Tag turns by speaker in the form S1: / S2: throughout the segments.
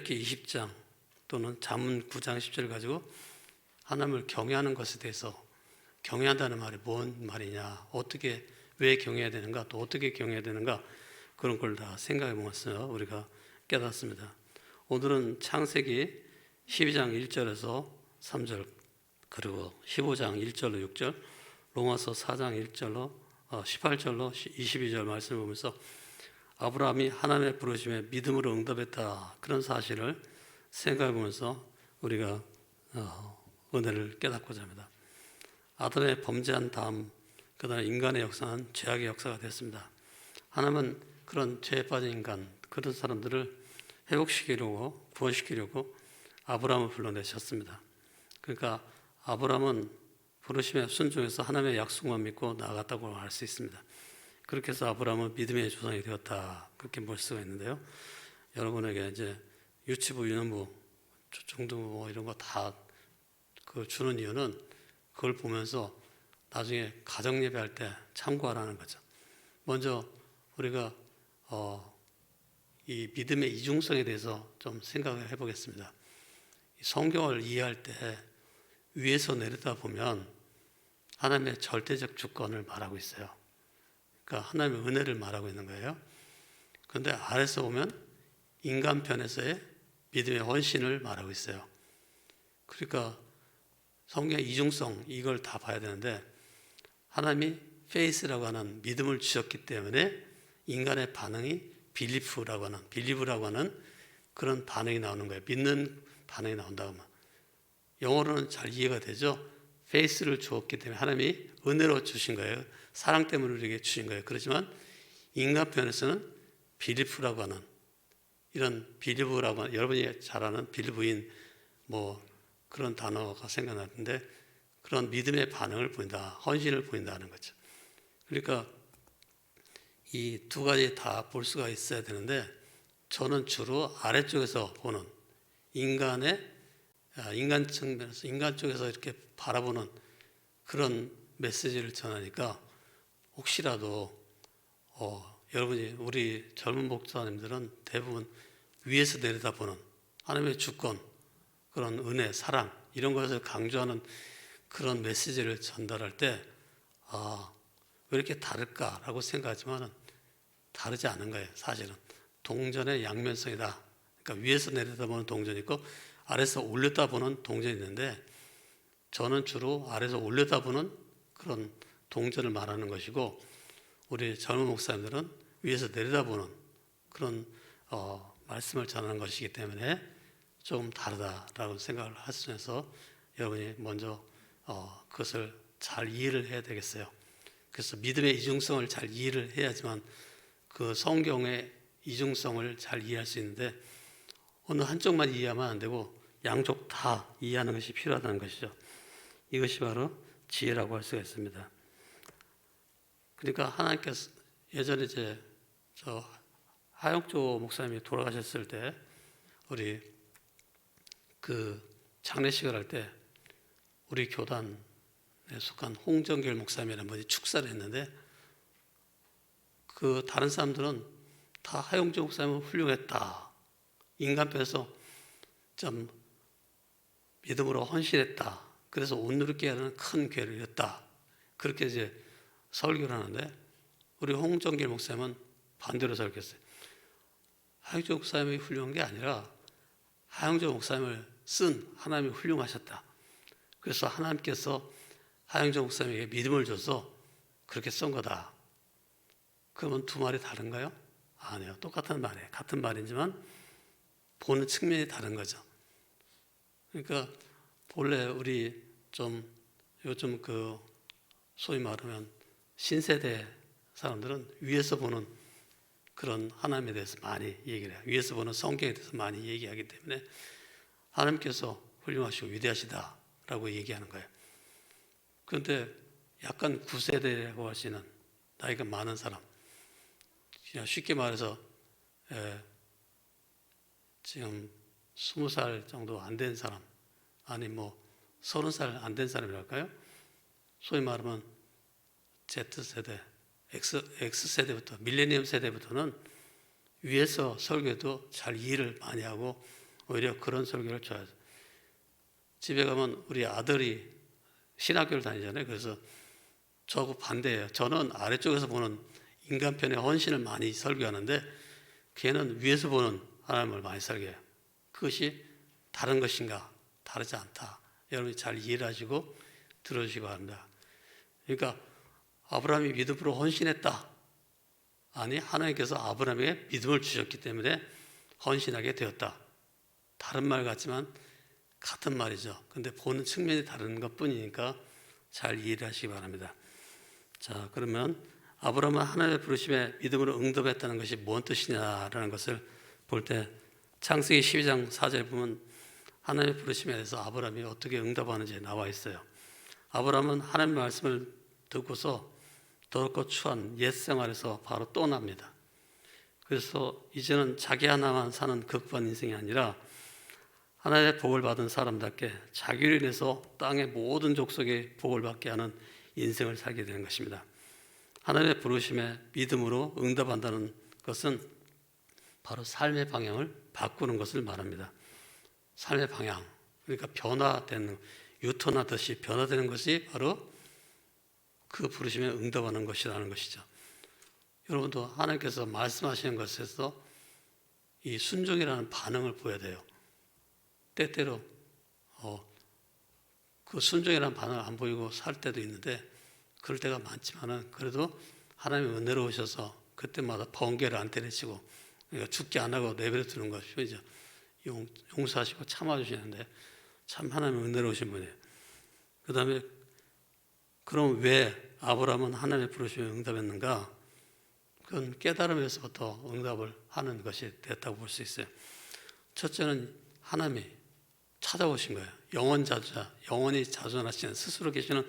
S1: 출애굽기 20장 또는 잠언 9장 10절 가지고 하나님을 경외하는 것에 대해서 경외한다는 말이 뭔 말이냐, 어떻게 왜 경외해야 되는가, 또 어떻게 경외해야 되는가, 그런 걸 다 생각해 보면서 우리가 깨닫습니다. 오늘은 창세기 12장 1절에서 3절, 그리고 15장 1절로 6절, 로마서 4장 1절로 18절로 22절 말씀을 보면서 아브라함이 하나님의 부르심에 믿음으로 응답했다, 그런 사실을 생각해 보면서 우리가 은혜를 깨닫고자 합니다. 아담의 범죄한 다음 그 다음에 인간의 역사는 죄악의 역사가 됐습니다. 하나님은 그런 죄에 빠진 인간, 그런 사람들을 회복시키려고, 구원시키려고 아브라함을 불러내셨습니다. 그러니까 아브라함은 부르심에 순종해서 하나님의 약속만 믿고 나아갔다고 할 수 있습니다. 그렇게 해서 아브라함은 믿음의 조상이 되었다, 그렇게 볼 수가 있는데요. 여러분에게 이제 유치부, 유년부, 중등부 이런 거 다 주는 이유는 그걸 보면서 나중에 가정 예배할 때 참고하라는 거죠. 먼저 우리가 이 믿음의 이중성에 대해서 좀 생각을 해보겠습니다. 성경을 이해할 때 위에서 내려다 보면 하나님의 절대적 주권을 말하고 있어요. 그러니까 하나님의 은혜를 말하고 있는 거예요. 그런데 아래서 보면 인간 편에서의 믿음의 헌신을 말하고 있어요. 그러니까 성경의 이중성, 이걸 다 봐야 되는데, 하나님이 faith라고 하는 믿음을 주셨기 때문에 인간의 반응이 빌리브라고 하는 그런 반응이 나오는 거예요. 믿는 반응이 나온다고 하면 영어로는 잘 이해가 되죠. faith를 주었기 때문에 하나님이 은혜로 주신 거예요. 사랑 때문에 우리에게 주신 거예요. 그렇지만 인간 편에서는 빌리브라고 하는, 이런 빌리브라고 하는, 여러분이 잘 아는 빌리브인 그런 단어가 생각나는데, 그런 믿음의 반응을 보인다, 헌신을 보인다는 거죠. 그러니까 이 두 가지 다 볼 수가 있어야 되는데, 저는 주로 아래쪽에서 보는 인간 측면에서, 인간 쪽에서 이렇게 바라보는 그런 메시지를 전하니까, 혹시라도 여러분이, 우리 젊은 목사님들은 대부분 위에서 내려다보는 하나님의 주권, 그런 은혜, 사랑, 이런 것을 강조하는 그런 메시지를 전달할 때 왜 이렇게 다를까라고 생각하지만 다르지 않은 거예요. 사실은 동전의 양면성이다. 그러니까 위에서 내려다보는 동전이 있고 아래서 올려다보는 동전이 있는데, 저는 주로 아래서 올려다보는 그런 동전을 말하는 것이고, 우리 젊은 목사님들은 위에서 내려다보는 그런 말씀을 전하는 것이기 때문에 조금 다르다라고 생각을 하시면서 여러분이 먼저 그것을 잘 이해를 해야 되겠어요. 그래서 믿음의 이중성을 잘 이해를 해야지만 그 성경의 이중성을 잘 이해할 수 있는데, 어느 한쪽만 이해하면 안 되고 양쪽 다 이해하는 것이 필요하다는 것이죠. 이것이 바로 지혜라고 할 수가 있습니다. 그러니까 하나님께서 예전에 하영조 목사님이 돌아가셨을 때, 우리 장례식을 할 때 우리 교단에 속한 홍정길 목사님이라는 분이 축사를 했는데, 다른 사람들은 다 하영조 목사님은 훌륭했다, 인간편에서 좀 믿음으로 헌신했다, 그래서 온누리교회 하는 큰 교회를 이뤘다, 그렇게 이제 설교를 하는데, 우리 홍정길 목사님은 반대로 설교했어요. 하영조 목사님이 훌륭한 게 아니라 하영조 목사님을 쓴 하나님이 훌륭하셨다. 그래서 하나님께서 하영조 목사님에게 믿음을 줘서 그렇게 쓴 거다. 그러면 두 말이 다른가요? 아니요, 똑같은 말이에요. 같은 말이지만 보는 측면이 다른 거죠. 그러니까 본래 우리 요즘 소위 말하면 신세대 사람들은 위에서 보는 그런 하나님에 대해서 많이 얘기를 해요. 위에서 보는 성경에 대해서 많이 얘기하기 때문에 하나님께서 훌륭하시고 위대하시다라고 얘기하는 거예요. 그런데 약간 구세대라고 할 수 있는 나이가 많은 사람, 그냥 쉽게 말해서 지금 20살 정도 안 된 사람, 아니 30살 안 된 사람이랄까요? 소위 말하면 Z세대, X세대부터, 밀레니엄 세대부터는 위에서 설교도 잘 이해를 많이 하고 오히려 그런 설교를 좋아해요. 집에 가면 우리 아들이 신학교를 다니잖아요. 그래서 저하고 반대예요. 저는 아래쪽에서 보는 인간편의 헌신을 많이 설교하는데 걔는 위에서 보는 하나님을 많이 설교해요. 그것이 다른 것인가? 다르지 않다. 여러분이 잘 이해를 하시고 들어주시기 바랍니다. 그러니까 아브라함이 믿음으로 헌신했다. 아니, 하나님께서 아브라함에게 믿음을 주셨기 때문에 헌신하게 되었다. 다른 말 같지만 같은 말이죠. 근데 보는 측면이 다른 것 뿐이니까 잘 이해를 하시기 바랍니다. 자, 그러면 아브라함은 하나님의 부르심에 믿음으로 응답했다는 것이 뭔 뜻이냐라는 것을 볼 때 창세기 12장 4절에 보면 하나님의 부르심에 대해서 아브라함이 어떻게 응답하는지 나와 있어요. 아브라함은 하나님의 말씀을 듣고서 더럽고 추한 옛 생활에서 바로 떠납니다. 그래서 이제는 자기 하나만 사는 극반 인생이 아니라 하나님의 복을 받은 사람답게 자기를 인해서 땅의 모든 족속의 복을 받게 하는 인생을 살게 되는 것입니다. 하나님의 부르심에 믿음으로 응답한다는 것은 바로 삶의 방향을 바꾸는 것을 말합니다. 삶의 방향, 그러니까 변화되는, 유턴하듯이 변화되는 것이 바로 그 부르심에 응답하는 것이라는 것이죠. 여러분도 하나님께서 말씀하시는 것에서 이 순종이라는 반응을 보여야 돼요. 때때로 그 순종이라는 반응을 안 보이고 살 때도 있는데 그럴 때가 많지만은 그래도 하나님이 은혜로우셔서 그때마다 번개를 안 때리시고 그러니까 죽게 안 하고 내버려 두는 것이죠. 용서하시고 참아주시는데 참 하나님은 은혜로우신 분이에요. 그 다음에 그럼 왜 아브라함은 하나님의 부르심에 응답했는가? 그건 깨달음에서부터 응답을 하는 것이 됐다고 볼 수 있어요. 첫째는 하나님이 찾아오신 거예요. 영원자주자, 영원히 자존하시는 스스로 계시는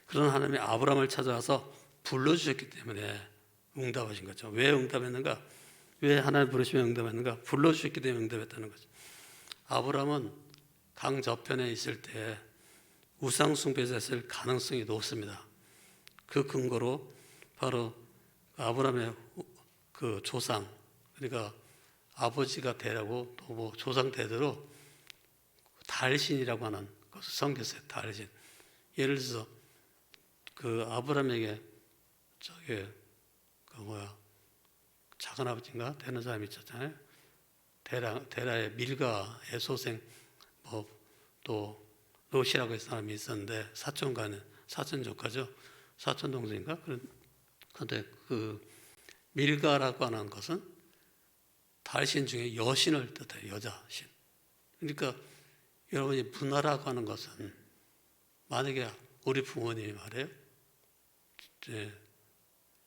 S1: 그런 하나님이 아브라함을 찾아와서 불러주셨기 때문에 응답하신 거죠. 왜 응답했는가? 왜 하나님 부르시면 응답했는가? 불러주셨기 때문에 응답했다는 거죠. 아브라함은 강 저편에 있을 때 우상 숭배자 했을 가능성이 높습니다. 그 근거로 바로 아브라함의 그 조상, 그러니까 아버지가 되라고 또 뭐 조상 대대로 달신이라고 하는 것을 섬겼어요. 달신. 예를 들어서 그 아브라함에게 작은 아버지인가 되는 사람이 있었잖아요. 데라의 밀가의 소생 또 롯이라고 해서 사람이 있었는데 사촌 조카죠. 사촌 동생인가? 그런데 그 밀가라고 하는 것은 달신 중에 여신을 뜻해요. 여자신. 그러니까 여러분이 문화라고 하는 것은 만약에 우리 부모님이 말해요.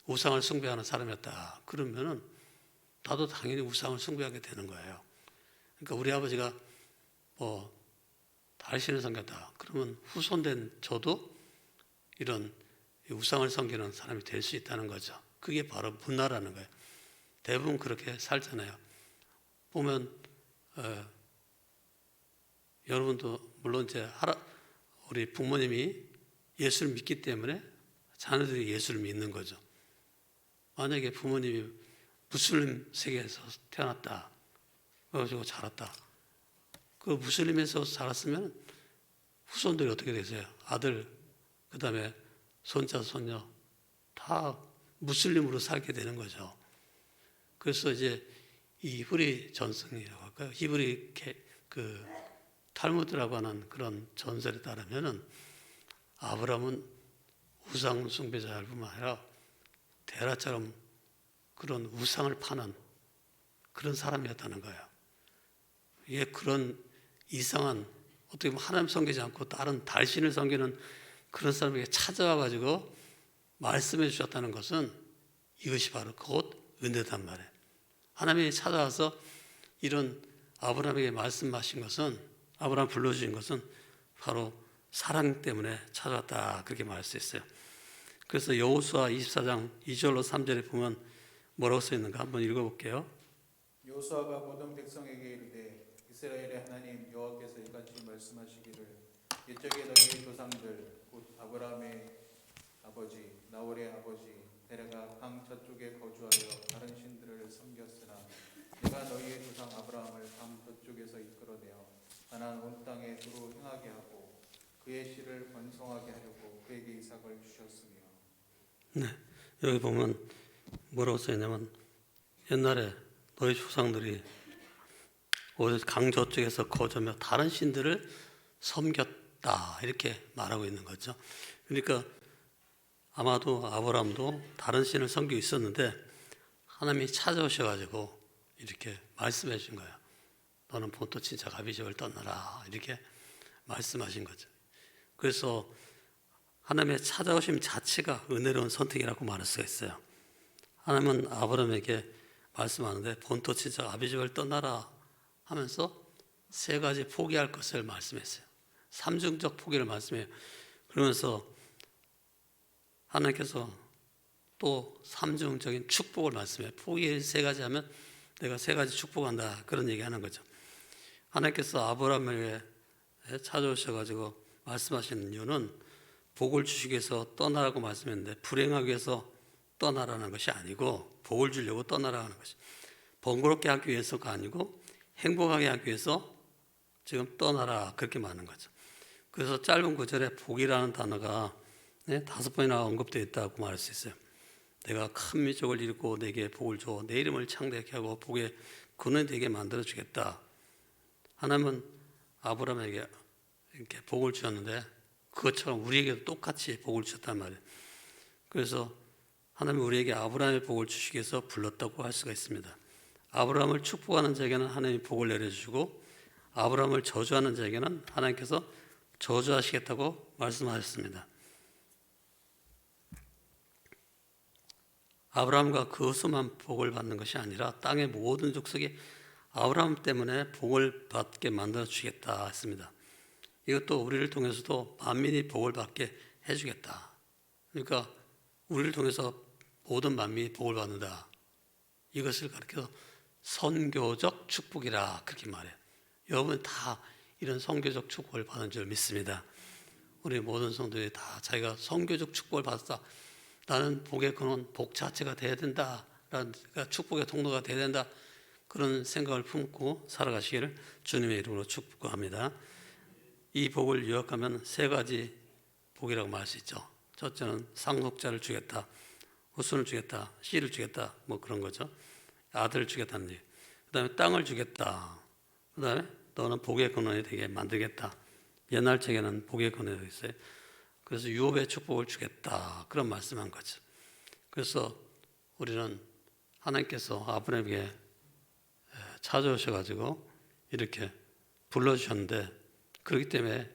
S1: 우상을 숭배하는 사람이었다. 그러면은 나도 당연히 우상을 숭배하게 되는 거예요. 그러니까 우리 아버지가 달신을 섬겼다. 그러면 후손된 저도 이런 우상을 섬기는 사람이 될 수 있다는 거죠. 그게 바로 문화라는 거예요. 대부분 그렇게 살잖아요. 보면 여러분도 물론 이제 우리 부모님이 예수를 믿기 때문에 자녀들이 예수를 믿는 거죠. 만약에 부모님이 무슬림 세계에서 태어났다. 그래가지고 자랐다. 그 무슬림에서 자랐으면 후손들이 어떻게 되세요? 아들, 그 다음에 손자, 손녀 다 무슬림으로 살게 되는 거죠. 그래서 이제 이 히브리 전승이라고 할까요? 히브리 그 탈무드라고 하는 그런 전설에 따르면은 아브라함은 우상 숭배자일 뿐만 아니라 데라처럼 그런 우상을 파는 그런 사람이었다는 거예요. 이게 그런 이상한 어떻게 보면 하나님 섬기지 않고 다른 달신을 섬기는 그런 사람에게 찾아와 가지고 말씀해 주셨다는 것은 이것이 바로 곧 은혜단 말이에요. 하나님이 찾아와서 이런 아브라함에게 말씀하신 것은 아브라함 불러주신 것은 바로 사랑 때문에 찾아왔다 그렇게 말할 수 있어요. 그래서 여호수아 24장 2절로 3절에 보면 뭐라고 써 있는가 한번 읽어볼게요.
S2: 여호수아가 모든 백성에게 이르되 이스라엘의 하나님 여호와께서 이같이 말씀하시기를 옛적에 너희의 조상들 곧 아브라함의 아버지 나홀의 아버지 데라가 강 저쪽에 거주하여 다른 신들을 섬겼으나 내가 너희의 조상 아브라함을 강 저쪽에서 이끌어 가나안 온 땅에 두루 행하게 하고 그의 씨를 번성하게 하려고 그에게 이삭을 주셨으며.
S1: 네, 여기 보면 뭐라고 써있냐면 옛날에 너희 조상들이 강 저쪽에서 거저며 다른 신들을 섬겼다 이렇게 말하고 있는 거죠. 그러니까 아마도 아브라함도 다른 신을 섬기고 있었는데 하나님이 찾아오셔가지고 이렇게 말씀해 주신 거예요. 너는 본토 친척 아비집을 떠나라 이렇게 말씀하신 거죠. 그래서 하나님의 찾아오심 자체가 은혜로운 선택이라고 말할 수가 있어요. 하나님은 아브라함에게 말씀하는데 본토 친척 아비집을 떠나라 하면서 세 가지 포기할 것을 말씀했어요. 삼중적 포기를 말씀해요. 그러면서 하나님께서 또 삼중적인 축복을 말씀해요. 포기 세 가지 하면 내가 세 가지 축복한다 그런 얘기하는 거죠. 하나님께서 아브라함에게 찾아오셔가지고 말씀하시는 이유는 복을 주시기 위해서 떠나라고 말씀했는데 불행하기 위해서 떠나라는 것이 아니고 복을 주려고 떠나라는 것이 번거롭게 하기 위해서가 아니고 행복하게 하기 위해서 지금 떠나라 그렇게 말하는 거죠. 그래서 짧은 구절에 복이라는 단어가 5번이나 언급되어 있다고 말할 수 있어요. 내가 큰 민족을 이루고 내게 복을 줘 내 이름을 창대하게 하고 복의 근원이 되게 만들어 주겠다. 하나님은 아브라함에게 이렇게 복을 주셨는데 그것처럼 우리에게도 똑같이 복을 주셨단 말이에요. 그래서 하나님이 우리에게 아브라함의 복을 주시기 위해서 불렀다고 할 수가 있습니다. 아브라함을 축복하는 자에게는 하나님이 복을 내려주시고 아브라함을 저주하는 자에게는 하나님께서 저주하시겠다고 말씀하셨습니다. 아브라함과 그 후손만 복을 받는 것이 아니라 땅의 모든 족속이 아브라함 때문에 복을 받게 만들어 주겠다 했습니다. 이것도 우리를 통해서도 만민이 복을 받게 해주겠다. 그러니까 우리를 통해서 모든 만민이 복을 받는다. 이것을 가리켜서 선교적 축복이라 그렇게 말해요. 여러분 다 이런 선교적 축복을 받은 줄 믿습니다. 우리 모든 성도들이 다 자기가 선교적 축복을 받았다. 나는 복의 근원, 복 자체가 돼야 된다. 축복의 통로가 돼야 된다. 그런 생각을 품고 살아가시기를 주님의 이름으로 축복합니다. 이 복을 요약하면 세 가지 복이라고 말할 수 있죠. 첫째는 상속자를 주겠다, 후손을 주겠다, 씨를 주겠다, 뭐 그런 거죠. 아들을 주겠다는 얘기. 그 다음에 땅을 주겠다. 그 다음에 너는 복의 근원이 되게 만들겠다. 옛날 책에는 복의 근원이 되어 있어요. 그래서 유업의 축복을 주겠다. 그런 말씀한 거죠. 그래서 우리는 하나님께서 아브라함에게 찾아오셔가지고 이렇게 불러주셨는데 그렇기 때문에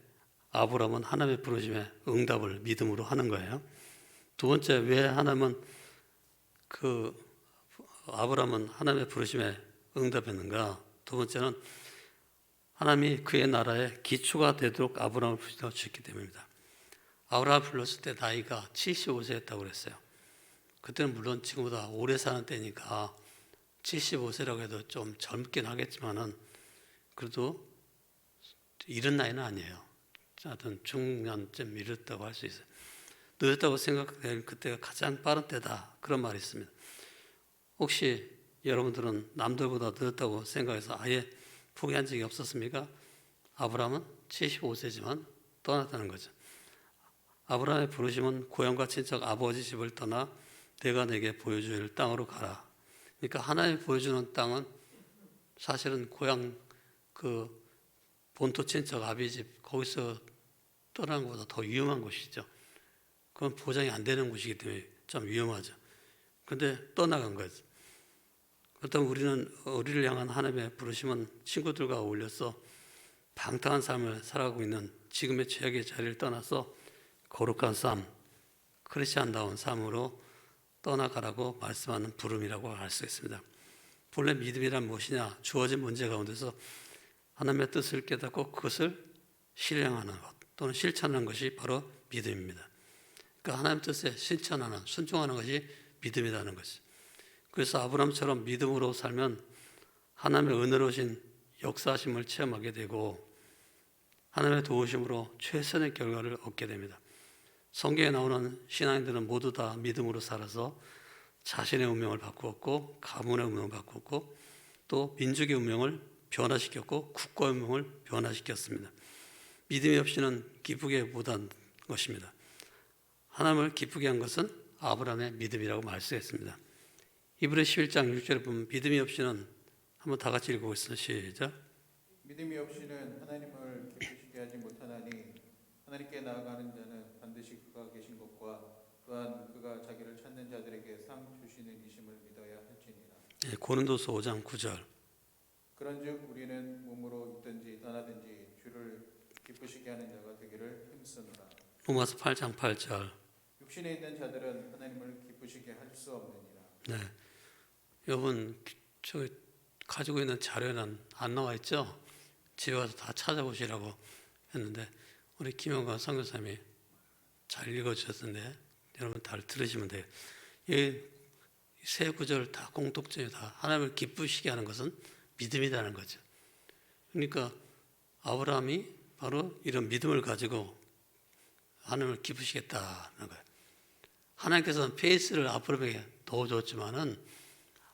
S1: 아브라함은 하나님의 부르심에 응답을 믿음으로 하는 거예요. 두 번째, 왜 하나님은 아브라함은 하나님의 부르심에 응답했는가? 두 번째는 하나님이 그의 나라의 기초가 되도록 아브라함을 불러주셨기 때문입니다. 아브라함을 불렀을 때 나이가 75세였다고 그랬어요. 그때는 물론 지금보다 오래 사는 때니까 75세라고 해도 좀 젊긴 하겠지만은 그래도 이른 나이는 아니에요. 하여튼 중년쯤 이르다고 할 수 있어요. 늦었다고 생각되는 그때가 가장 빠른 때다. 그런 말이 있습니다. 혹시 여러분들은 남들보다 늦었다고 생각해서 아예 포기한 적이 없었습니까? 아브라함은 75세지만 떠났다는 거죠. 아브라함의 부르심은 고향과 친척 아버지 집을 떠나 내가 내게 보여줄 땅으로 가라. 그러니까 하나님이 보여주는 땅은 사실은 고향 본토 친척 아비 집 거기서 떠나는 것보다 더 위험한 곳이죠. 그건 보장이 안 되는 곳이기 때문에 좀 위험하죠. 그런데 떠나간 거죠. 그렇다면 우리를 향한 하나님의 부르심은 친구들과 어울려서 방탕한 삶을 살아가고 있는 지금의 죄악의 자리를 떠나서 거룩한 삶, 크리스찬다운 삶으로 떠나가라고 말씀하는 부름이라고 할 수 있습니다. 본래 믿음이란 무엇이냐? 주어진 문제 가운데서 하나님의 뜻을 깨닫고 그것을 실행하는 것 또는 실천하는 것이 바로 믿음입니다. 그러니까 하나님 뜻에 실천하는, 순종하는 것이 믿음이라는 것이. 그래서 아브라함처럼 믿음으로 살면 하나님의 은혜로우신 역사하심을 체험하게 되고 하나님의 도우심으로 최선의 결과를 얻게 됩니다. 성경에 나오는 신앙인들은 모두 다 믿음으로 살아서 자신의 운명을 바꾸었고 가문의 운명을 바꾸었고 또 민족의 운명을 변화시켰고 국가운명을 변화시켰습니다. 믿음이 없이는 기쁘게 못한 것입니다. 하나님을 기쁘게 한 것은 아브라함의 믿음이라고 말씀했습니다. 히브리 11장 6절에 보면 믿음이 없이는 한번 다 같이 읽어보겠습니다. 시작.
S2: 믿음이 없이는 하나님을 기쁘시게 하지 못하나니 하나님께 나아가는 자는 반드시 그가 계신 것과 또한 그가 자기를 찾는 자들에게 상 주시는 이심을 믿어야 할지니라.
S1: 예, 고린도서 5장 9절.
S2: 그런즉 우리는 몸으로 있든지 떠나든지 주를 기쁘시게 하는 자가 되기를 힘쓰노라.
S1: 로마서 8장 8절.
S2: 육신에 있는 자들은 하나님을 기쁘시게 할 수 없느니라.
S1: 네, 여러분 저 가지고 있는 자료는 안 나와 있죠? 집에 가서 다 찾아보시라고 했는데 우리 김영관 선교사님이 잘 읽어주셨는데 여러분 다 들으시면 돼요. 이 세 구절 다 공통점이 다 하나님을 기쁘시게 하는 것은 믿음이라는 거죠. 그러니까 아브라함이 바로 이런 믿음을 가지고 하나님을 기쁘시겠다는 거예요. 하나님께서는 페이스를 아브라함에게 넣어줬지만은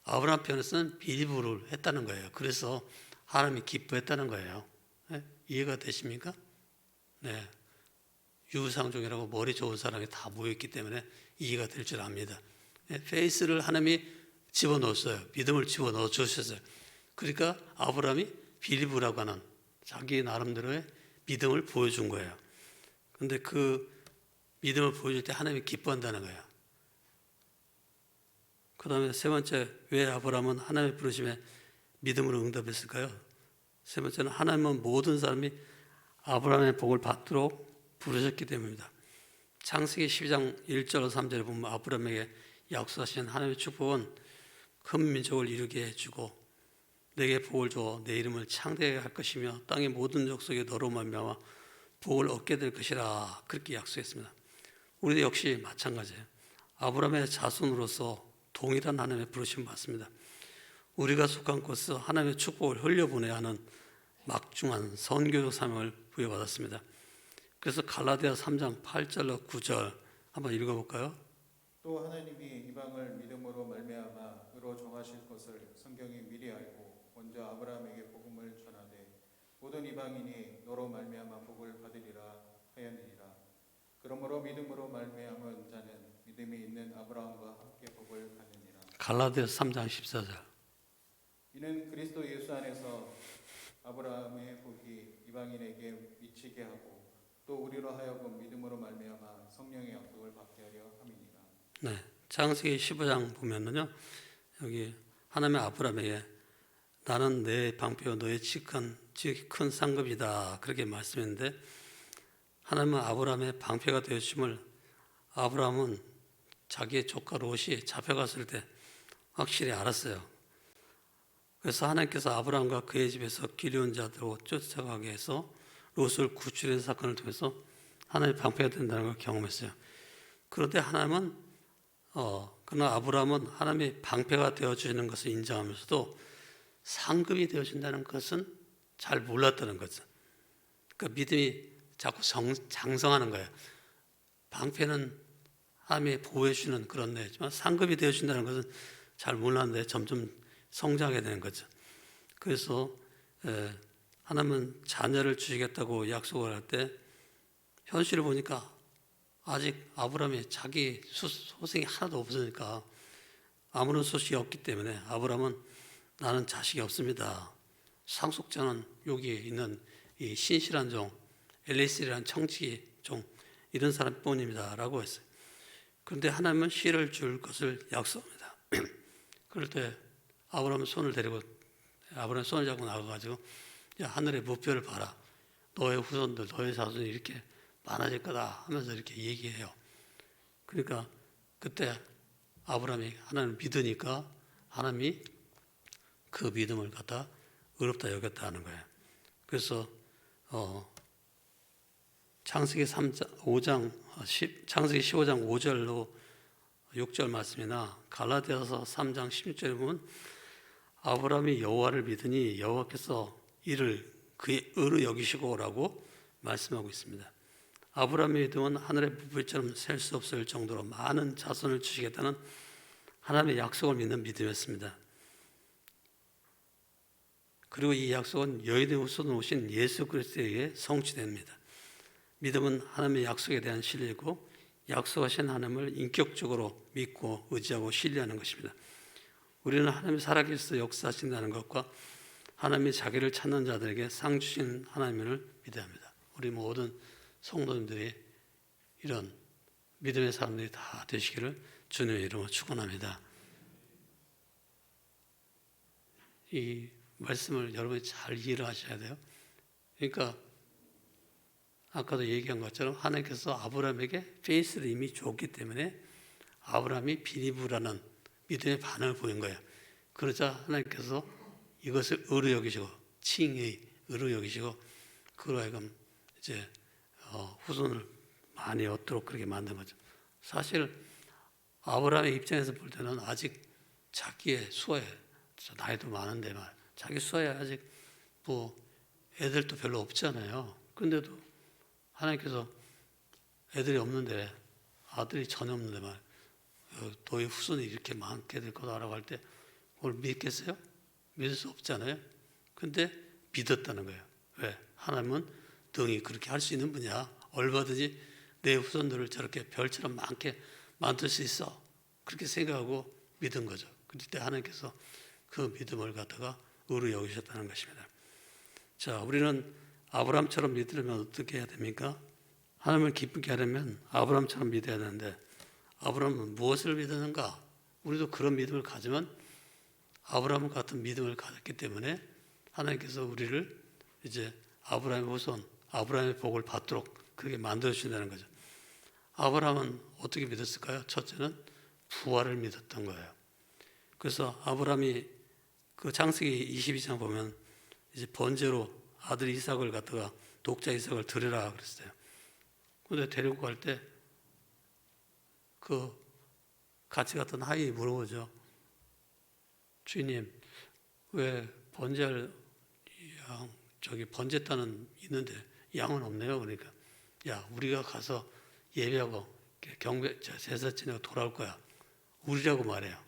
S1: 아브라함 편에서는 비리부를 했다는 거예요. 그래서 하나님이 기뻐했다는 거예요. 네? 이해가 되십니까? 네. 유상종이라고 머리 좋은 사람이 다 모였기 때문에 이해가 될 줄 압니다. 네? 페이스를 하나님이 집어넣었어요. 믿음을 집어넣어 주셨어요. 그러니까 아브라함이 비리부라고 하는 자기 나름대로의 믿음을 보여준 거예요. 그런데 그 믿음을 보여줄 때 하나님이 기뻐한다는 거예요. 그 다음에 세 번째, 왜 아브라함은 하나님의 부르심에 믿음으로 응답했을까요? 세 번째는 하나님은 모든 사람이 아브라함의 복을 받도록 부르셨기 때문입니다. 창세기 12장 1절 3절에 보면 아브라함에게 약속하신 하나님의 축복은 큰 민족을 이루게 해주고 내게 복을 주어 내 이름을 창대하게 할 것이며 땅의 모든 족속에 너로 말미암아 복을 얻게 될 것이라 그렇게 약속했습니다. 우리도 역시 마찬가지예요. 아브라함의 자손으로서 동일한 하나님의 부르심을 받습니다. 우리가 속한 곳에서 하나님의 축복을 흘려보내야 하는 막중한 선교적 사명을 부여받았습니다. 그래서 갈라디아 3장 8절로 9절 한번 읽어볼까요?
S2: 또 하나님이 이방을 믿음으로 말미암아 의로 정하실 것을 성경이 미리 알고 먼저 아브라함에게 복음을 전하되 모든 이방인이 너로 말미암아 복을 받으리라 하였느니라. 그러므로 믿음으로 말미암은 자는 믿음이 있는 아브라함과 함께 복을 받느니라.
S1: 갈라디아 3장 14절.
S2: 이는 그리스도 예수 안에서 아브라함의 복이 이방인에게 미치게 하고 또 우리로 하여금 믿음으로 말미암아 성령의 약속을 받게 하려 함이니라.
S1: 네, 창세기 15장 보면은요, 여기 하나님의 아브라함에게 나는 내 방패와 너의 지극히 큰 상급이다 그렇게 말씀했는데 하나님은 아브라함의 방패가 되어주심을 아브라함은 자기의 조카 롯이 잡혀갔을 때 확실히 알았어요. 그래서 하나님께서 아브라함과 그의 집에서 기르온 자들로 쫓아가게 해서 롯을 구출한 사건을 통해서 하나님의 방패가 된다는 걸 경험했어요. 그런데 하나님은 그러나 아브라함은 하나님의 방패가 되어주시는 것을 인정하면서도 상급이 되어준다는 것은 잘 몰랐다는 거죠. 그러니까 믿음이 자꾸 장성하는 거예요. 방패는 하나님이 보호해주는 그런 내지만 상급이 되어준다는 것은 잘 몰랐는데 점점 성장하게 되는 거죠. 그래서 하나님은 자녀를 주시겠다고 약속을 할 때 현실을 보니까 아직 아브라함이 자기 소생이 하나도 없으니까 아무런 소식이 없기 때문에 아브라함은 나는 자식이 없습니다. 상속자는 여기 있는 이 신실한 종 엘리스라는 청지기 종 이런 사람뿐입니다 라고 했어요. 그런데 하나님은 씨를 줄 것을 약속합니다. 그럴 때 아브라함은 손을 잡고 나가가지고 야, 하늘의 무표를 봐라. 너의 후손들, 너의 자손이 이렇게 많아질 거다 하면서 이렇게 얘기해요. 그러니까 그때 아브라함이 하나님을 믿으니까 하나님이 그 믿음을 갖다 의롭다 여겼다 하는 거예요. 그래서 창세기 15장 5절로 6절 말씀이나 갈라디아서 3장 16절에 보면 아브라함이 여호와를 믿으니 여호와께서 이를 그의 의로 여기시고라고 말씀하고 있습니다. 아브라함의 믿음은 하늘의 부풀처럼 셀 수 없을 정도로 많은 자손을 주시겠다는 하나님의 약속을 믿는 믿음이었습니다. 그리고 이 약속은 여인의 후손으로 오신 예수 그리스도에게 성취됩니다. 믿음은 하나님의 약속에 대한 신뢰이고 약속하신 하나님을 인격적으로 믿고 의지하고 신뢰하는 것입니다. 우리는 하나님이 살아계셔서 역사하신다는 것과 하나님이 자기를 찾는 자들에게 상 주신 하나님을 믿어야 합니다. 우리 모든 성도님들이 이런 믿음의 사람들이 다 되시기를 주님의 이름으로 축원합니다. 이 말씀을 여러분이 잘 이해를 하셔야 돼요. 그러니까 아까도 얘기한 것처럼 하나님께서 아브라함에게 페이스를 이미 줬기 때문에 아브라함이 비리부라는 믿음의 반응을 보인 거예요. 그러자 하나님께서 이것을 의로 여기시고 칭의 의로 여기시고 그로 하여금 이제 후손을 많이 얻도록 그렇게 만든 거죠. 사실 아브라함의 입장에서 볼 때는 아직 자기의 수하에 나이도 많은데 자기 수하에 아직 뭐 애들도 별로 없잖아요. 그런데도 하나님께서 애들이 없는데 아들이 전혀 없는데 너희 후손이 이렇게 많게 될 거다라고 할 때 그걸 믿겠어요? 믿을 수 없잖아요. 근데 믿었다는 거예요. 왜? 하나님은 능히 그렇게 할 수 있는 분이야. 얼마든지 내 후손들을 저렇게 별처럼 많게 만들 수 있어. 그렇게 생각하고 믿은 거죠. 그때 하나님께서 그 믿음을 갖다가 의로 여기셨다는 것입니다. 자, 우리는 아브라함처럼 믿으려면 어떻게 해야 됩니까? 하나님을 기쁘게 하려면 아브라함처럼 믿어야 되는데 아브라함은 무엇을 믿었는가? 우리도 그런 믿음을 가지면 아브라함 같은 믿음을 가졌기 때문에 하나님께서 우리를 이제 아브라함의 후손, 아브라함의 복을 받도록 그렇게 만들어 주신다는 거죠. 아브라함은 어떻게 믿었을까요? 첫째는 부활을 믿었던 거예요. 그래서 아브라함이 그 창세기 22장 보면 이제 번제로 아들 이삭을 갖다가 독자 이삭을 드리라 그랬어요. 근데 데리고 갈 때 그 같이 갔던 하인이 물어보죠. 주인님, 왜 번제할 번제단은 있는데 양은 없네요. 그러니까 야, 우리가 가서 예배하고 경배 제사 지내고 돌아올 거야. 우리라고 말해요.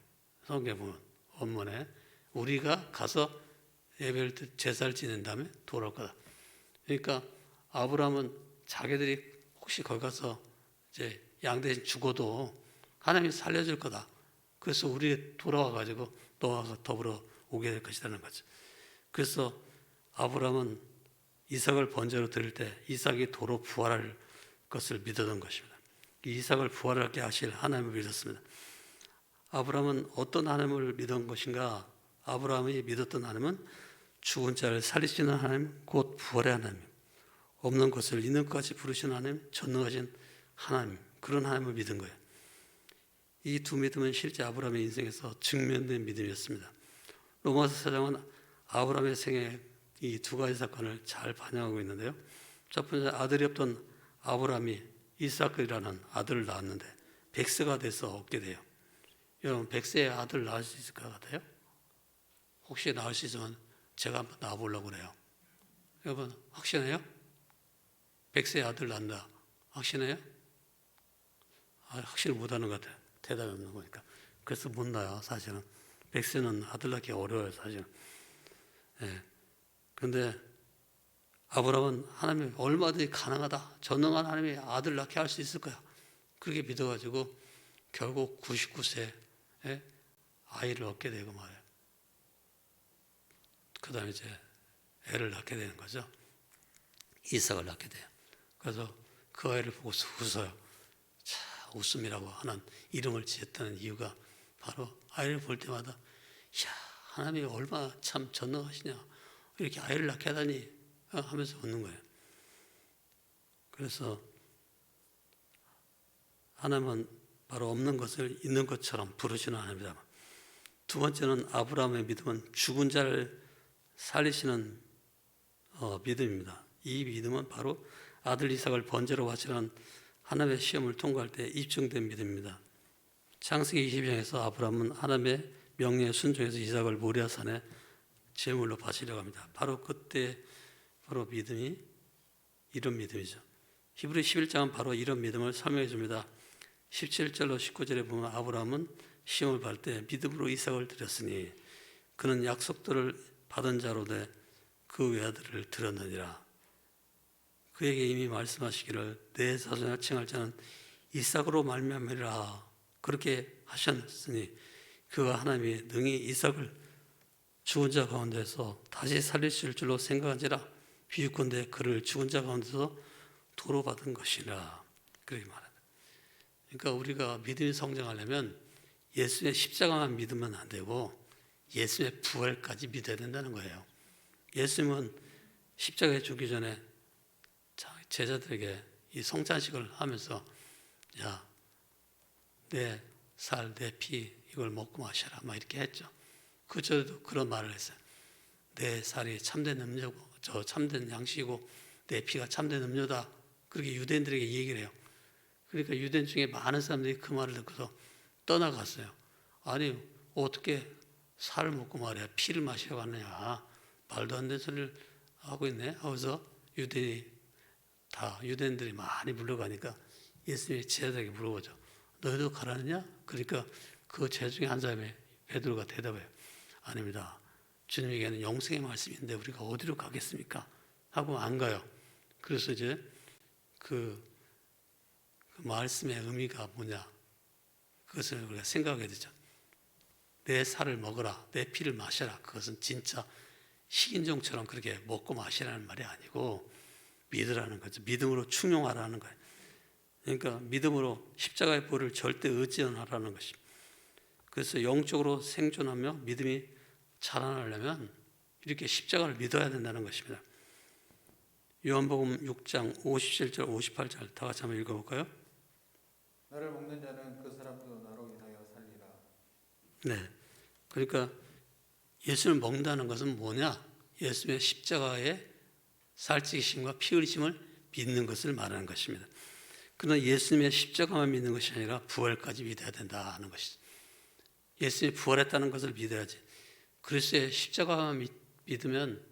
S1: 성경에 보면 원문에 우리가 가서 예배를 제사를 지낸 다음에 돌아올 거다. 그러니까 아브라함은 자기들이 혹시 거기 가서 이제 양 대신 죽어도 하나님이 살려줄 거다. 그래서 우리 돌아와 가지고 너와 더불어 오게 될 것이라는 거죠. 그래서 아브라함은 이삭을 번제로 드릴 때 이삭이 도로 부활할 것을 믿었던 것입니다. 이삭을 부활하게 하실 하나님을 믿었습니다. 아브라함은 어떤 하나님을 믿은 것인가? 아브라함이 믿었던 하나님은 죽은 자를 살리시는 하나님, 곧 부활의 하나님, 없는 것을 있는 것까지 부르시는 하나님, 전능하신 하나님, 그런 하나님을 믿은 거예요. 이 두 믿음은 실제 아브라함의 인생에서 증명된 믿음이었습니다. 로마서 4장은 아브라함의 생애 이 두 가지 사건을 잘 반영하고 있는데요. 첫 번째, 아들이 없던 아브라함이 이삭이라는 아들을 낳았는데 100세가 돼서 얻게 돼요. 여러분 100세에 아들 낳을 수 있을 것 같아요? 혹시 낳을 수 있으면 제가 한번 낳아보려고 그래요. 여러분 확신해요? 100세에 아들 낳는다. 확신해요? 확신을 못하는 것 같아요. 대답이 없는 거니까. 그래서 못 낳아요. 사실은 100세는 아들 낳기 어려워요. 사실은. 그런데 아브라함은 하나님이 얼마든지 가능하다. 전능한 하나님이 아들 낳게 할 수 있을 거야. 그렇게 믿어가지고 결국 99세에 아이를 얻게 되고 말이에요. 그 다음에 이제 애를 낳게 되는 거죠. 이삭을 낳게 돼요. 그래서 그 아이를 보고 웃어요. 자, 웃음이라고 하는 이름을 지었다는 이유가 바로 아이를 볼 때마다 야, 하나님이 얼마나 참 전능하시냐. 이렇게 아이를 낳게 하다니 하면서 웃는 거예요. 그래서 하나님은 바로 없는 것을 있는 것처럼 부르시는 하나님이다. 두 번째는 아브라함의 믿음은 죽은 자를 살리시는 믿음입니다. 이 믿음은 바로 아들 이삭을 번제로 바치는 하나님의 시험을 통과할 때 입증된 믿음입니다. 창세기 22장에서 아브라함은 하나님의 명령에 순종해서 이삭을 모리아산에 제물로 바치려고 합니다. 바로 그때 바로 믿음이 이런 믿음이죠. 히브리 11장은 바로 이런 믿음을 설명해 줍니다. 17절로 19절에 보면 아브라함은 시험을 받을 때 믿음으로 이삭을 드렸으니 그는 약속들을 받은 자로 돼 그 외아들을 들었느니라. 그에게 이미 말씀하시기를 내 자손을 칭할 자는 이삭으로 말미암으리라 그렇게 하셨으니 그가 하나님이 능히 이삭을 죽은 자 가운데서 다시 살리실 줄로 생각한지라 비유컨대 그를 죽은 자 가운데서 도로 받은 것이라 그렇게 말합니다. 그러니까 우리가 믿음이 성장하려면 예수의 십자가만 믿으면 안 되고 예수의 부활까지 믿어야 된다는 거예요. 예수님은 십자가에 죽기 전에 제자들에게 이 성찬식을 하면서 야, 내 살, 내 피 이걸 먹고 마셔라 막 이렇게 했죠. 그 전에도 그런 말을 했어요. 내 살이 참된 음료고 저 참된 양식이고 내 피가 참된 음료다. 그렇게 유대인들에게 얘기를 해요. 그러니까 유대인 중에 많은 사람들이 그 말을 듣고서 떠나갔어요. 아니 어떻게 살을 먹고 말이야 피를 마시러 갔느냐 말도 안 되는 소리를 하고 있네 하고서 유대인들이 많이 물러가니까 예수님이 제자들에게 물어보죠. 너희도 가라느냐? 그러니까 그 제자 중에 한 사람이 베드로가 대답해요. 아닙니다. 주님에게는 영생의 말씀이 있는데 우리가 어디로 가겠습니까? 하고 안 가요. 그래서 이제 그 말씀의 의미가 뭐냐? 그것을 우리가 생각하게 되죠. 내 살을 먹어라, 내 피를 마셔라. 그것은 진짜 식인종처럼 그렇게 먹고 마시라는 말이 아니고 믿으라는 거죠. 믿음으로 충용하라는 거예요. 그러니까 믿음으로 십자가의 보혈을 절대 의지하라는 것입니다. 그래서 영적으로 생존하며 믿음이 자라나려면 이렇게 십자가를 믿어야 된다는 것입니다. 요한복음 6장 57절 58절 다 같이 한번 읽어볼까요?
S2: 나를 먹는 자는 그 사람도 나로 인하여 살리라.
S1: 네, 그러니까 예수를 먹는다는 것은 뭐냐? 예수의 십자가의 살찌심과 피 흘리심을 믿는 것을 말하는 것입니다. 그러나 예수님의 십자가만 믿는 것이 아니라 부활까지 믿어야 된다는 것이죠. 예수님이 부활했다는 것을 믿어야지. 그리스도의 십자가만 믿으면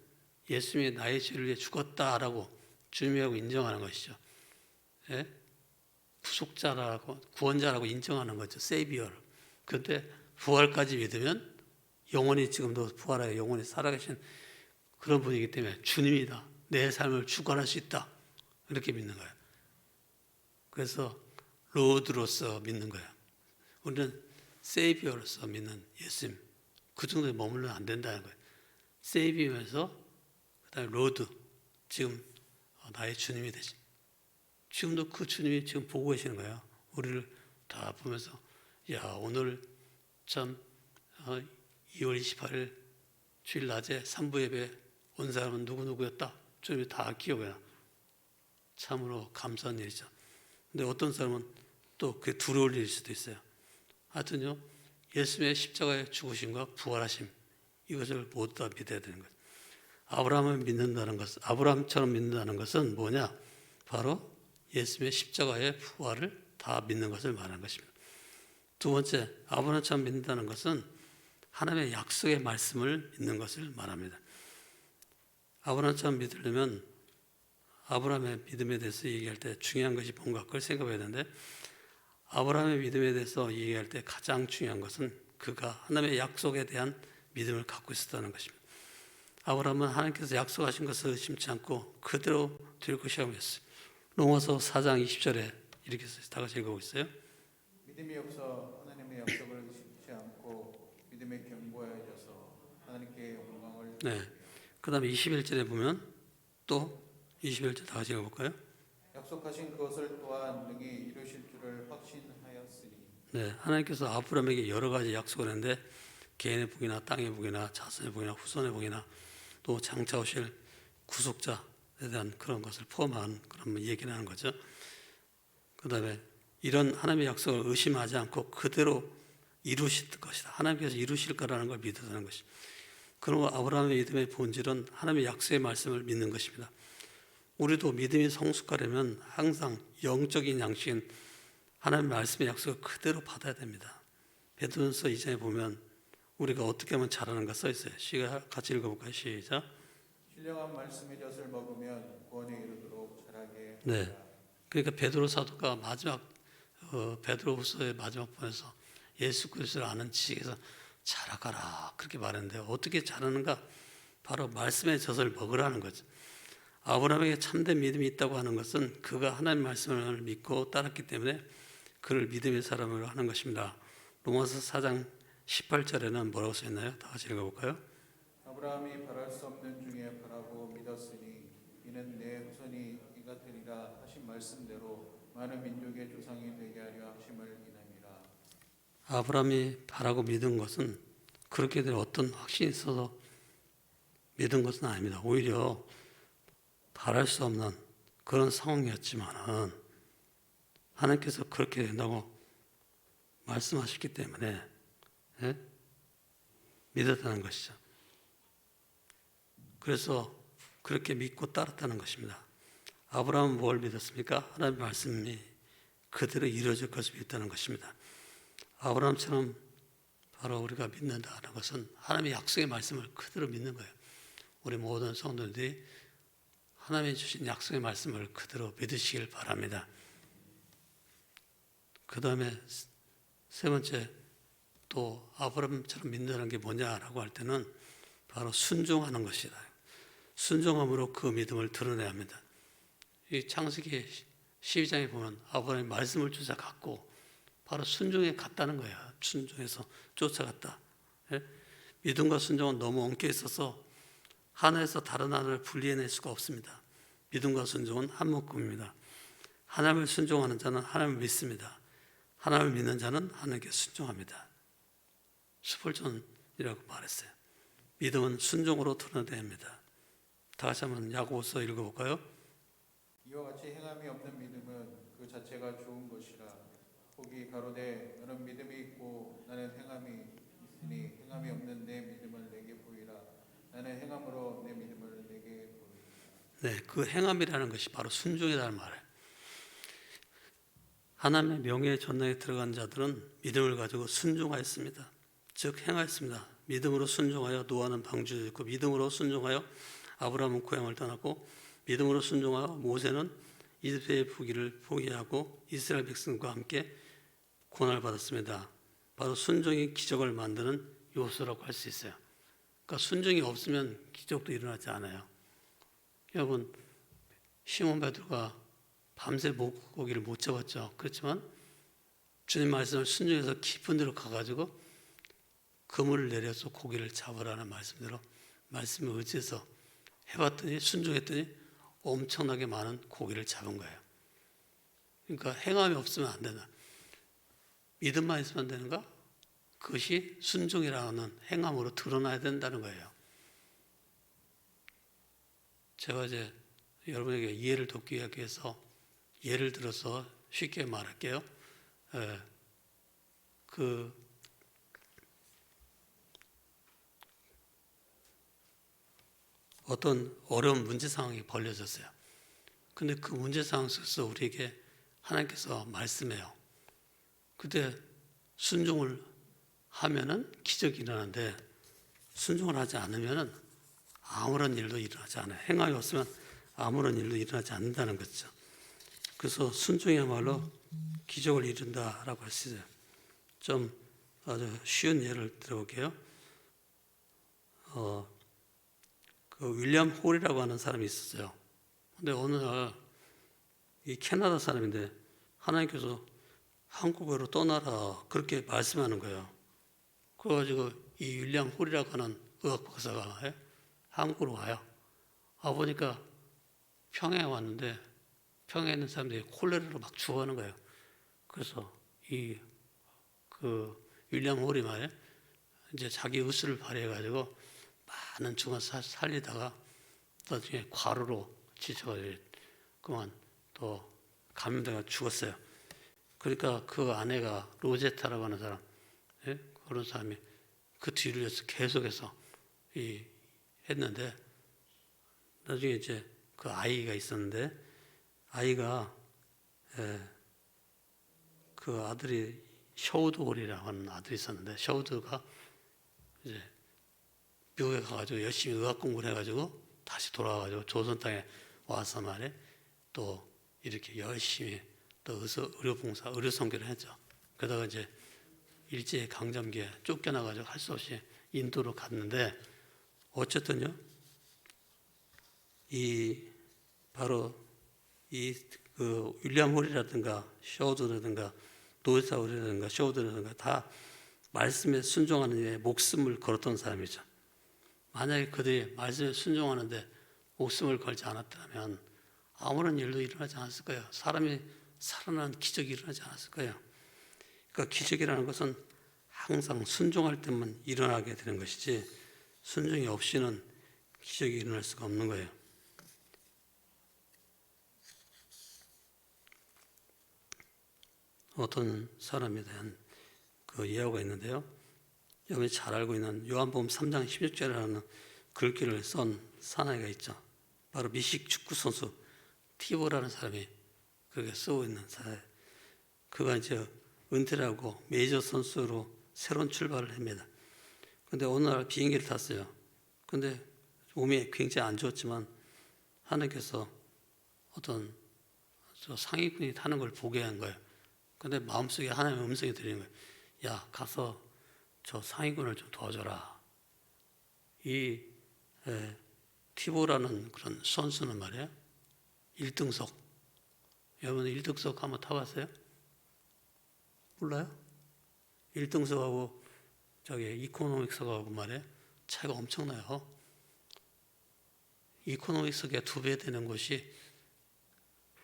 S1: 예수님이 나의 죄를 위해 죽었다라고 주님이라고 인정하는 것이죠. 예? 부속자라고 구원자라고 인정하는 거죠. 세이비어를. 그런데 부활까지 믿으면 영원히 지금도 부활하여 영원히 살아계신 그런 분이기 때문에 주님이다. 내 삶을 주관할 수 있다. 이렇게 믿는 거예요. 그래서 로드로서 믿는 거예요. 우리는 세이비어로서 믿는 예수님. 그 정도에 머물면 안 된다는 거예요. 세이비어면서 그다음에 로드. 지금 나의 주님이 되신. 지금도 그 주님이 지금 보고 계시는 거예요. 우리를 다 보면서 야 오늘 참 2월 28일 주일 낮에 3부 예배 온 사람은 누구누구였다. 주님이 다 기억해 나. 참으로 감사한 일이죠. 근데 어떤 사람은 또 그게 두려울 일일 수도 있어요. 하여튼요, 예수님의 십자가의 죽으심과 부활하심, 이것을 모두 다 믿어야 되는 거죠. 아브라함을 믿는다는 것은, 아브라함처럼 믿는다는 것은 뭐냐? 바로 예수님의 십자가의 부활을 다 믿는 것을 말하는 것입니다. 두 번째, 아브라함처럼 믿는다는 것은 하나님의 약속의 말씀을 믿는 것을 말합니다. 아브라함처럼 믿으려면 아브라함의 믿음에 대해서 얘기할 때 중요한 것이 뭔가 그걸 생각해야 되는데 아브라함의 믿음에 대해서 얘기할 때 가장 중요한 것은 그가 하나님의 약속에 대한 믿음을 갖고 있었다는 것입니다. 아브라함은 하나님께서 약속하신 것을 의심치 않고 그대로 될 것이라고 했어요. 로마서 4장 20절에 이렇게 다 같이 읽어보고 있어요.
S2: 믿음이 없어 하나님의 약속을 의심치 않고 믿음에 견고하여져서 하나님께 영광을
S1: 네. 그 다음에 21절에 보면 또 21절 다 같이 읽어볼까요?
S2: 약속하신 그것을 또한 능히 이루실 줄을 확신하였으니.
S1: 네, 하나님께서 아브라함에게 여러 가지 약속을 했는데 개인의 복이나 땅의 복이나 자손의 복이나 후손의 복이나 또 장차 오실 구속자에 대한 그런 것을 포함한 그런 얘기를 하는 거죠. 그 다음에 이런 하나님의 약속을 의심하지 않고 그대로 이루실 것이다. 하나님께서 이루실 거라는 걸 믿어서는 것입니다. 그러므로 아브라함의 믿음의 본질은 하나님의 약속의 말씀을 믿는 것입니다. 우리도 믿음이 성숙하려면 항상 영적인 양식인 하나님의 말씀의 약속을 그대로 받아야 됩니다. 베드로전서 2장에 보면 우리가 어떻게 하면 잘하는가 써 있어요. 시가 같이 읽어볼까요? 시작.
S2: 신령한 말씀의 젖을 먹으면 구원에 이르도록 자라게 하리라.
S1: 네. 그러니까 베드로 사도가 마지막 베드로후서의 마지막 번에서 예수 그리스도를 아는 지식에서 자라가라 그렇게 말했는데 어떻게 자라는가? 바로 말씀의 젖을 먹으라는 거죠. 아브라함에게 참된 믿음이 있다고 하는 것은 그가 하나님의 말씀을 믿고 따랐기 때문에 그를 믿음의 사람으로 하는 것입니다. 로마서 4장 18절에는 뭐라고 써 있나요? 다 같이 읽어볼까요?
S2: 아브라함이 바랄 수 없는 중에 바라고 믿었으니 이는 내 후손이 이 같으리라 하신 말씀대로 많은 민족의 조상이 되게 하려 하심을 인함이라.
S1: 아브라함이 바라고 믿은 것은 그렇게 될 어떤 확신이 있어서 믿은 것은 아닙니다. 오히려 바랄 수 없는 그런 상황이었지만은 하나님께서 그렇게 된다고 말씀하셨기 때문에 믿었다는 것이죠. 그래서 그렇게 믿고 따랐다는 것입니다. 아브라함은 뭘 믿었습니까? 하나님의 말씀이 그대로 이루어질 것을 믿었다는 것입니다. 아브라함처럼 바로 우리가 믿는다는 것은 하나님의 약속의 말씀을 그대로 믿는 거예요. 우리 모든 성도들이 하나님이 주신 약속의 말씀을 그대로 믿으시길 바랍니다. 그 다음에 세 번째, 또 아브라함처럼 믿는다는 게 뭐냐라고 할 때는 바로 순종하는 것이다. 순종함으로 그 믿음을 드러내야 합니다. 이 창세기 12장에 보면 아브라함이 말씀을 쫓아갔고 바로 순종에 갔다는 거예요. 순종해서 쫓아갔다. 믿음과 순종은 너무 엉켜 있어서 하나에서 다른 하나를 분리해낼 수가 없습니다. 믿음과 순종은 한 묶음입니다. 하나님을 순종하는 자는 하나님을 믿습니다. 하나님을 믿는 자는 하나님께 순종합니다. 스폴전이라고 말했어요. 믿음은 순종으로 드러내야 합니다. 다 같이 한번 야고보서 읽어볼까요?
S2: 이와 같이 행함이 없는 믿음은 그 자체가 좋은 것이라. 혹이 가로되 너는 믿음이 있고 나는 행함이 있으니 행함이 없는 내 믿음을 내게 보이라. 나는 행함으로 내 믿음을 내게 보이라.
S1: 네, 그 행함이라는 것이 바로 순종이라는 말이에요. 하나님의 명예의 전당에 들어간 자들은 믿음을 가지고 순종하였습니다. 즉 행하였습니다. 믿음으로 순종하여 노아는 방주를 짓고 믿음으로 순종하여 아브라함은 고향을 떠났고 믿음으로 순종하여 모세는 이집트의 부귀를 포기하고 이스라엘 백성과 함께 고난을 받았습니다. 바로 순종이 기적을 만드는 요소라고 할 수 있어요. 그러니까 순종이 없으면 기적도 일어나지 않아요. 여러분, 시몬 베드로가 밤새 물고기를 못 잡았죠. 그렇지만 주님 말씀을 순종해서 깊은 데로 가가지고 그물을 내려서 고기를 잡으라는 말씀대로 말씀을 의지해서 해봤더니 순종했더니 엄청나게 많은 고기를 잡은 거예요. 그러니까 행함이 없으면 안 된다. 믿음만 있으면 되는가? 그것이 순종이라는 행함으로 드러나야 된다는 거예요. 제가 이제 여러분에게 이해를 돕기 위해서 예를 들어서 쉽게 말할게요. 어떤 어려운 문제 상황이 벌려졌어요. 근데 그 문제 상황 속에서 우리에게 하나님께서 말씀해요. 그때 순종을 하면은 기적이 일어나는데 순종을 하지 않으면은 아무런 일도 일어나지 않아요. 행함이 없으면 아무런 일도 일어나지 않는다는 거죠. 그래서 순종이야말로 기적을 이룬다라고 할 수 있어요. 좀 아주 쉬운 예를 들어볼게요. 그 윌리엄 홀이라고 하는 사람이 있었어요. 근데 어느 날 이 캐나다 사람인데 하나님께서 한국으로 떠나라 그렇게 말씀하는 거예요. 그래가지고 이 윌리엄 홀이라고 하는 의학 박사가 한국으로 와요. 보니까 평양에 왔는데 평양에 있는 사람들이 콜레라로 막 죽어가는 거예요. 그래서 그 윌리엄 홀이 말이에요. 이제 자기 의술을 발휘해가지고 많은 죽어 살리다가 나중에 과로로 지쳐가지고 그만 또 감염돼가 죽었어요. 그러니까 그 아내가 로제타라고 하는 사람, 그런 사람이 그 뒤를 계속해서 했는데 나중에 이제 그 아이가 있었는데 아이가 그 아들이 셔우드홀이라고 하는 아들이 있었는데 셔우드가 이제 미국에 가가지고 열심히 의학 공부를 해가지고 다시 돌아와가지고 조선 땅에 와서 말에 또 이렇게 열심히 또 의료봉사, 의료선교를 했죠. 그러다가 이제 일제 강점기에 쫓겨나가지고 할 수 없이 인도로 갔는데 어쨌든요 이 바로 그 윌리엄 홀이라든가 쇼드라든가 노사울이라든가 쇼드라든가 다 말씀에 순종하는 데 목숨을 걸었던 사람이죠. 만약에 그들이 말씀에 순종하는데 목숨을 걸지 않았다면 아무런 일도 일어나지 않았을 거예요. 사람이 살아나는 기적이 일어나지 않았을 거예요. 그러니까 기적이라는 것은 항상 순종할 때만 일어나게 되는 것이지 순종이 없이는 기적이 일어날 수가 없는 거예요. 어떤 사람에 대한 그 예화가 있는데요. 여러분이 잘 알고 있는 요한복음 3장 16절이라는 글귀를 쓴 사나이가 있죠. 바로 미식 축구 선수 티보라는 사람이 그렇게 쓰고 있는 사회. 그가 이제 은퇴를 하고 메이저 선수로 새로운 출발을 합니다. 근데 어느 날 비행기를 탔어요. 근데 몸이 굉장히 안 좋았지만 하나님께서 어떤 저 상위군이 타는 걸 보게 한 거예요. 근데 마음속에 하나님의 음성이 들리는 거예요. 야, 가서 저 상위군을 좀 도와줘라. 이 티보라는 그런 선수는 말이에요. 1등석. 여러분 1등석 한번 타봤어요? 몰라요? 1등석하고 저기 이코노믹석하고 말이에요. 차이가 엄청나요. 이코노믹석에 2배 되는 것이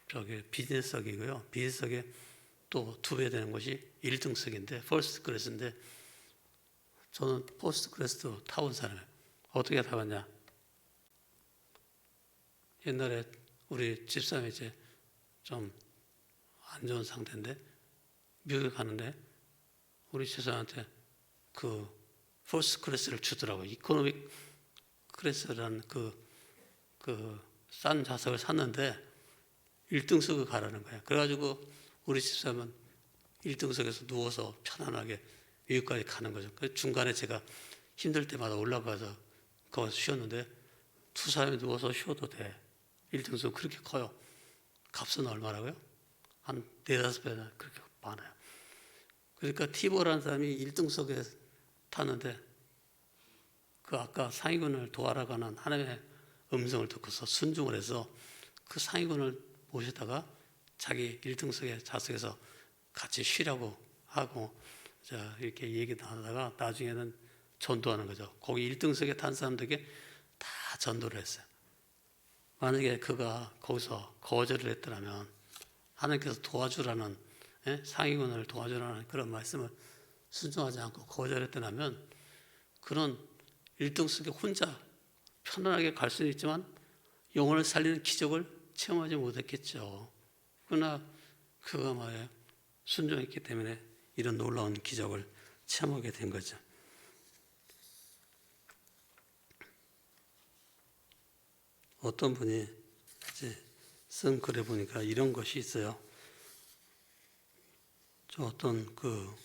S1: 저기 비즈니스석이고요. 비즈니스석에 또 2배 되는 것이 1등석인데 퍼스트 클래스인데 저는 퍼스트 클래스도 타본 사람이에요. 어떻게 타봤냐? 옛날에 우리 집사람이 이제 좀 안 좋은 상태인데 미국에 가는데 우리 집사람한테 그 퍼스트 클래스를 주더라고요. 이코노믹 클래스라는 그 싼 좌석을 샀는데 1등석을 가라는 거예요. 그래가지고 우리 집사람은 1등석에서 누워서 편안하게 미국까지 가는 거죠. 그 중간에 제가 힘들 때마다 올라가서 거기서 쉬었는데 2사람이 누워서 쉬어도 돼. 1등석 그렇게 커요. 값은 얼마라고요? 한 4-5배 그렇게 많아요. 그러니까 티보라는 사람이 1등석에 타는데 그 아까 상위군을 도와라 가는 하나님의 음성을 듣고서 순종을 해서 그 상위군을 모시다가 자기 1등석의 좌석에서 같이 쉬라고 하고 이렇게 얘기 나누다가 나중에는 전도하는 거죠. 거기 1등석에 탄 사람들에게 다 전도를 했어요. 만약에 그가 거기서 거절을 했더라면 하나님께서 도와주라는 상위군을 도와주라는 그런 말씀을 순종하지 않고 거절했더라면 그런 1등석에 혼자 편안하게 갈 수는 있지만 영혼을 살리는 기적을 체험하지 못했겠죠. 그러나 그가 말이에요. 순종했기 때문에 이런 놀라운 기적을 체험하게 된 거죠. 어떤 분이 이제 쓴 글에 보니까 이런 것이 있어요. 저 어떤 그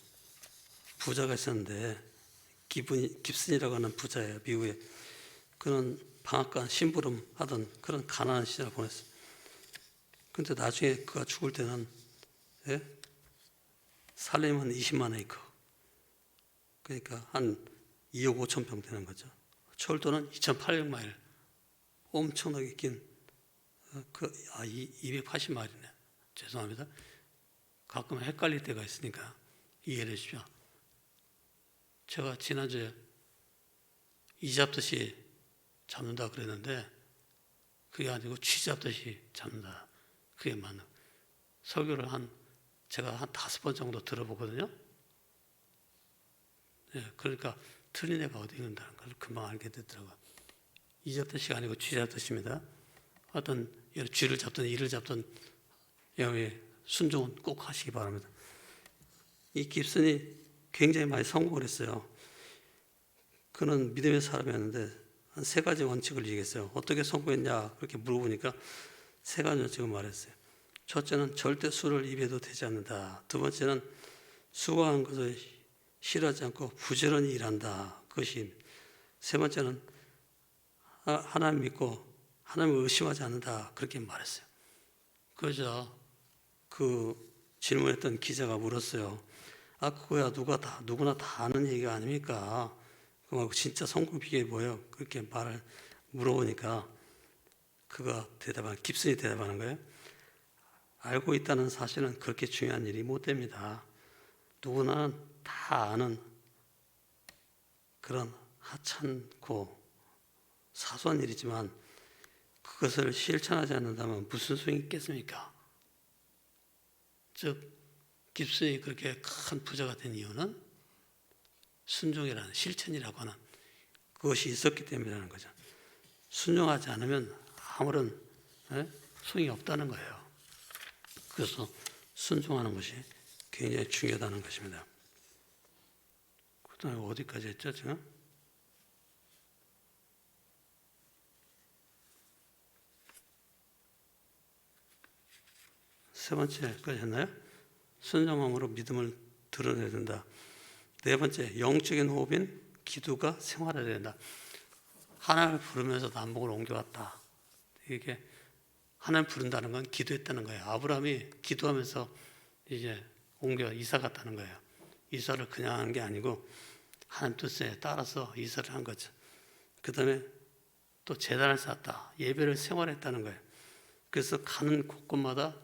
S1: 부자가 있었는데 깁슨이라고 하는 부자예요. 미국에. 그는 방앗간 심부름 하던 그런 가난한 시절을 보냈어요. 근데 나중에 그가 죽을 때는 살림은 20만 에이커. 그러니까 한 2억 5천 평 되는 거죠. 철도는 2,800마일. 엄청나게 긴 280마일이네. 죄송합니다. 가끔 헷갈릴 때가 있으니까 이해해 주십시오. 제가 지난주에 이 잡듯이 잡는다 그랬는데 그게 아니고 쥐 잡듯이 잡는다. 그게 맞는 설교를 제가 한 5번 정도 들어보거든요. 그러니까 틀린 애가 어디 있는다는 걸 금방 알게 되더라고요. 이 잡듯이 아니고 쥐 잡듯입니다. 어떤 쥐를 잡든 이를 잡든 여기 순종은 꼭 하시기 바랍니다. 이 깁슨이 굉장히 많이 성공을 했어요. 그는 믿음의 사람이었는데 한 3가지 원칙을 얘기했어요. 어떻게 성공했냐 그렇게 물어보니까 3가지 원칙을 말했어요. 첫째는 절대 술을 입에도 되지 않는다. 두 번째는 수고하는 것을 싫어하지 않고 부지런히 일한다. 그것이. 세 번째는 하나님 믿고 하나님을 의심하지 않는다. 그렇게 말했어요. 그러자 그 질문했던 기자가 물었어요. 그거야 누구나 다 아는 얘기가 아닙니까? 그 말고 진짜 성공 비결이 뭐예요? 그렇게 물어보니까 그가 깁슨이 대답하는 거예요. 알고 있다는 사실은 그렇게 중요한 일이 못 됩니다. 누구나 다 아는 그런 하찮고 사소한 일이지만 그것을 실천하지 않는다면 무슨 소용이 있겠습니까? 즉 깁슨이 그렇게 큰 부자가 된 이유는 순종이라는 실천이라고 하는 그것이 있었기 때문이라는 거죠. 순종하지 않으면 아무런 소용이 없다는 거예요. 그래서 순종하는 것이 굉장히 중요하다는 것입니다. 그 다음에 어디까지 했죠 지금? 세 번째까지 했나요? 순종함으로 믿음을 드러내야 된다. 네 번째, 영적인 호흡인 기도가 생활해야 된다. 하나님을 부르면서 남북을 옮겨왔다. 이게 하나님 부른다는 건 기도했다는 거예요. 아브라함이 기도하면서 이제 옮겨 이사 갔다는 거예요. 이사를 그냥 한 게 아니고 하나님 뜻에 따라서 이사를 한 거죠. 그 다음에 또 제단을 쌓았다. 예배를 생활했다는 거예요. 그래서 가는 곳곳마다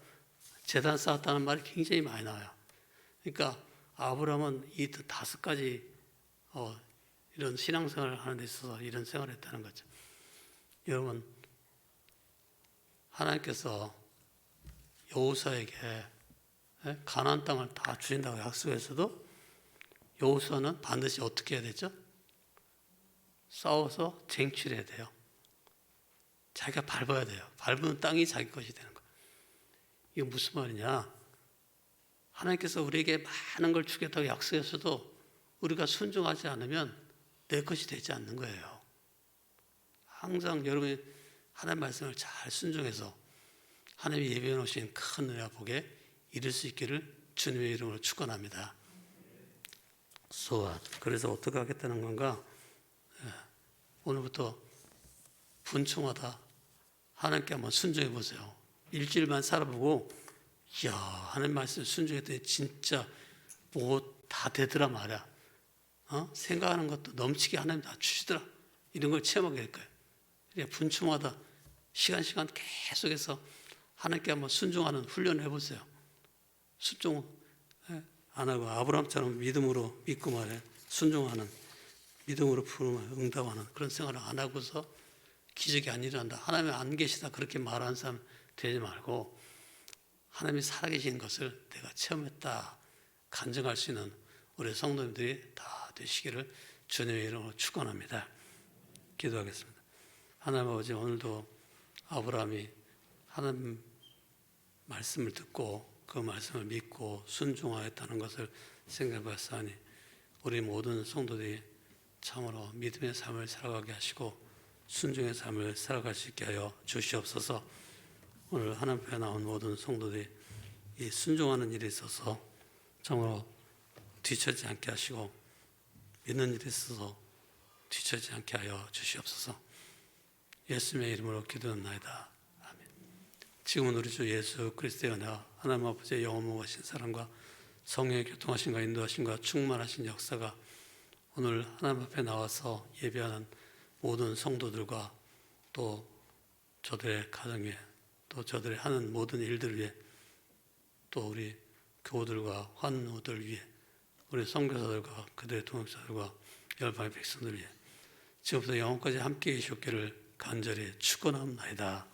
S1: 제단 쌓았다는 말이 굉장히 많이 나와요. 그러니까 아브라함은 이 5가지 이런 신앙생활을 하는 데 있어서 이런 생활을 했다는 거죠. 여러분, 하나님께서 여호수아에게 가나안 땅을 다 주신다고 약속했어도 여호수아는 반드시 어떻게 해야 되죠? 싸워서 쟁취해야 돼요. 자기가 밟아야 돼요. 밟은 땅이 자기 것이 되는 거예요. 이게 무슨 말이냐? 하나님께서 우리에게 많은 걸 주겠다고 약속했어도 우리가 순종하지 않으면 내 것이 되지 않는 거예요. 항상 여러분이 하나님 말씀을 잘 순종해서 하나님이 예비해 놓으신 큰 은혜와 복에 이룰 수 있기를 주님의 이름으로 축원합니다. 소원. 그래서 어떻게 하겠다는 건가? 오늘부터 분충하다 하나님께 한번 순종해 보세요. 일주일만 살아보고 이야 하나님 말씀 순종했더니 진짜 뭐 다 되더라 말이야. 생각하는 것도 넘치게 하나님 다 주시더라. 이런 걸 체험하게 될 거예요. 분충하다 시간 계속해서 하나님께 한번 순종하는 훈련을 해보세요. 순종 안 하고 아브라함처럼 믿음으로 믿고 말해 순종하는 믿음으로 부르면 응답하는 그런 생활을 안 하고서 기적이 안 일어난다. 하나님이 안 계시다 그렇게 말하는 사람 되지 말고 하나님이 살아계신 것을 내가 체험했다 간증할 수 있는 우리 성도님들이 다 되시기를 주님의 이름으로 축원합니다. 기도하겠습니다. 하나님 아버지, 오늘도 아브라함이 하나님 말씀을 듣고 그 말씀을 믿고 순종하였다는 것을 생각하사니 우리 모든 성도들이 참으로 믿음의 삶을 살아가게 하시고 순종의 삶을 살아갈 수 있게 하여 주시옵소서. 오늘 하나님 앞에 나온 모든 성도들이 이 순종하는 일에 있어서 참으로 뒤처지지 않게 하시고 믿는 일에 있어서 뒤처지지 않게 하여 주시옵소서. 예수님의 이름으로 기도합나이다. 아멘. 지금은 우리 주 예수 그리스도의 은혜와 하나님 아버지의 영원무하신 사랑과 성령의 교통하심과 인도하심과 충만하신 역사가 오늘 하나님 앞에 나와서 예배하는 모든 성도들과 또 저들의 가정에 또 저들의 하는 모든 일들 위해 또 우리 교우들과 환우들 위해 우리 선교사들과 그들의 동역자들과 열방의 백성들 위해 지금부터 영원까지 함께 계시옵기를 간절히 축원합니다.